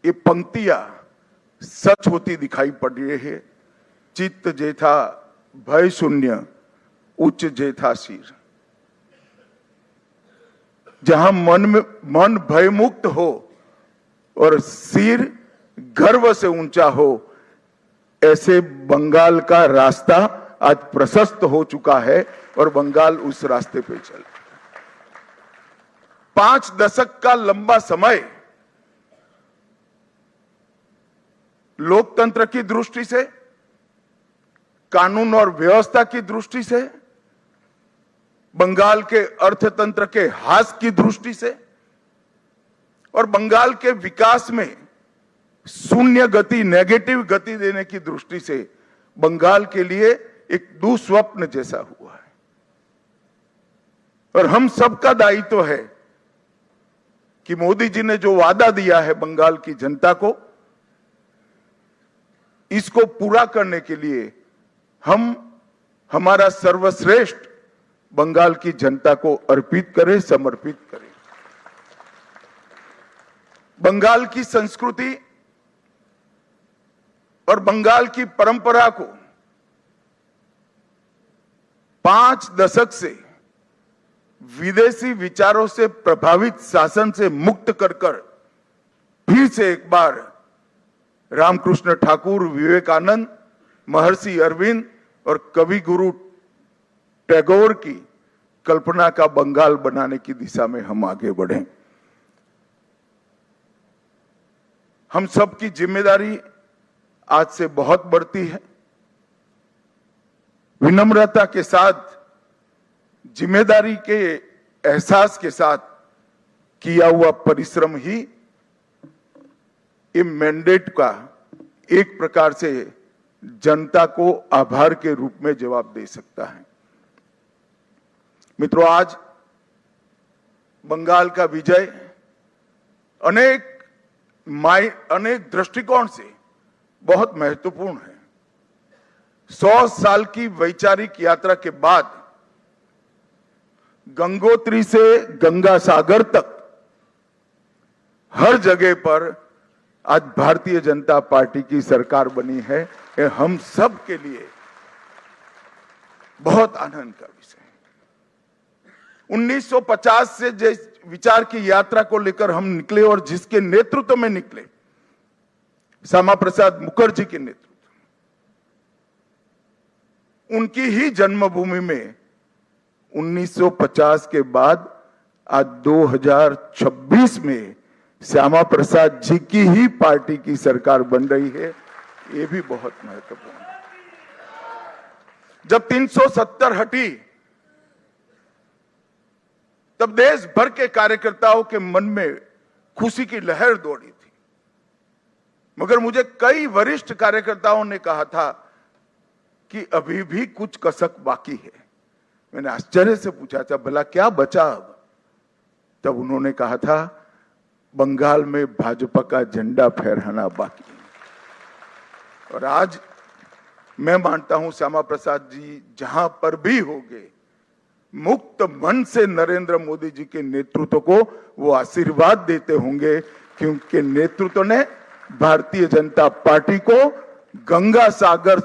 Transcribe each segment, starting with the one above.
ये पंक्तियां सच होती दिखाई पड़ रही है। चित्त जेथा भय शून्य, उच्च जेथा सिर। जहां मन भय मुक्त हो और सिर गर्व से ऊंचा हो, ऐसे बंगाल का रास्ता आज प्रशस्त हो चुका है और बंगाल उस रास्ते पे चल। 5 दशक का लंबा समय लोकतंत्र की दृष्टि से, कानून और व्यवस्था की दृष्टि से, बंगाल के अर्थतंत्र के ह्रास की दृष्टि से और बंगाल के विकास में शून्य गति, नेगेटिव गति देने की दृष्टि से बंगाल के लिए एक दुस्वप्न जैसा हुआ है। और हम सबका दायित्व है कि मोदी जी ने जो वादा दिया है बंगाल की जनता को, इसको पूरा करने के लिए हम हमारा सर्वश्रेष्ठ बंगाल की जनता को अर्पित करें, समर्पित करें। बंगाल की संस्कृति और बंगाल की परंपरा को 5 दशक से विदेशी विचारों से प्रभावित शासन से मुक्त कर फिर से एक बार रामकृष्ण ठाकुर, विवेकानंद, महर्षि अरविंद और कवि गुरु टैगोर की कल्पना का बंगाल बनाने की दिशा में हम आगे बढ़ें। हम सबकी जिम्मेदारी आज से बहुत बढ़ती है। विनम्रता के साथ, जिम्मेदारी के एहसास के साथ किया हुआ परिश्रम ही ये मैंडेट का एक प्रकार से जनता को आभार के रूप में जवाब दे सकता है। मित्रों, आज बंगाल का विजय अनेक दृष्टिकोण से बहुत महत्वपूर्ण है। 100 साल की वैचारिक यात्रा के बाद गंगोत्री से गंगा सागर तक हर जगह पर आज भारतीय जनता पार्टी की सरकार बनी है। ये हम सब के लिए बहुत आनंद का विषय है। 1950 से जिस विचार की यात्रा को लेकर हम निकले और जिसके नेतृत्व में निकले, श्यामा प्रसाद मुखर्जी के नेतृत्व, उनकी ही जन्मभूमि में 1950 के बाद आज 2026 में श्यामा प्रसाद जी की ही पार्टी की सरकार बन रही है। ये भी बहुत महत्वपूर्ण है। जब 370 हटी तब देश भर के कार्यकर्ताओं के मन में खुशी की लहर दौड़ी थी, मगर मुझे कई वरिष्ठ कार्यकर्ताओं ने कहा था कि अभी भी कुछ कसक बाकी है। मैंने आश्चर्य से पूछा था, भला क्या बचा अब? तब उन्होंने कहा था, बंगाल में भाजपा का झंडा फहराना बाकी है। और आज मैं मानता हूं श्यामा प्रसाद जी जहां पर भी होंगे, मुक्त मन से नरेंद्र मोदी जी के नेतृत्व को वो आशीर्वाद देते होंगे, क्योंकि नेतृत्व ने भारतीय जनता पार्टी को गंगा सागर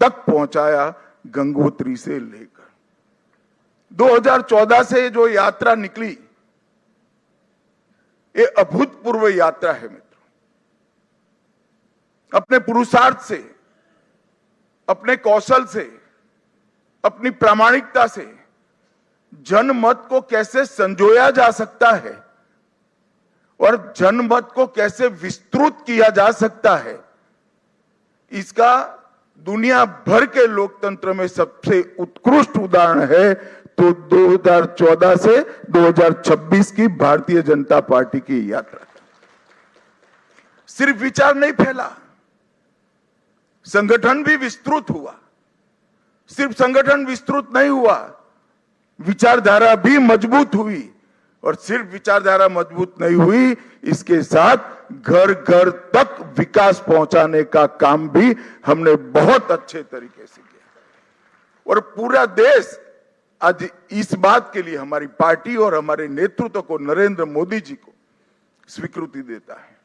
तक पहुंचाया, गंगोत्री से लेकर 2014 से जो यात्रा निकली, ये अभूतपूर्व यात्रा है मित्रों। अपने पुरुषार्थ से, अपने कौशल से, अपनी प्रामाणिकता से जनमत को कैसे संजोया जा सकता है और जनमत को कैसे विस्तृत किया जा सकता है, इसका दुनिया भर के लोकतंत्र में सबसे उत्कृष्ट उदाहरण है तो 2014 से 2026 की भारतीय जनता पार्टी की यात्रा। सिर्फ विचार नहीं फैला, संगठन भी विस्तृत हुआ। सिर्फ संगठन विस्तृत नहीं हुआ, विचारधारा भी मजबूत हुई। और सिर्फ विचारधारा मजबूत नहीं हुई, इसके साथ घर घर तक विकास पहुंचाने का काम भी हमने बहुत अच्छे तरीके से किया। और पूरा देश आज इस बात के लिए हमारी पार्टी और हमारे नेतृत्व को, नरेंद्र मोदी जी को स्वीकृति देता है।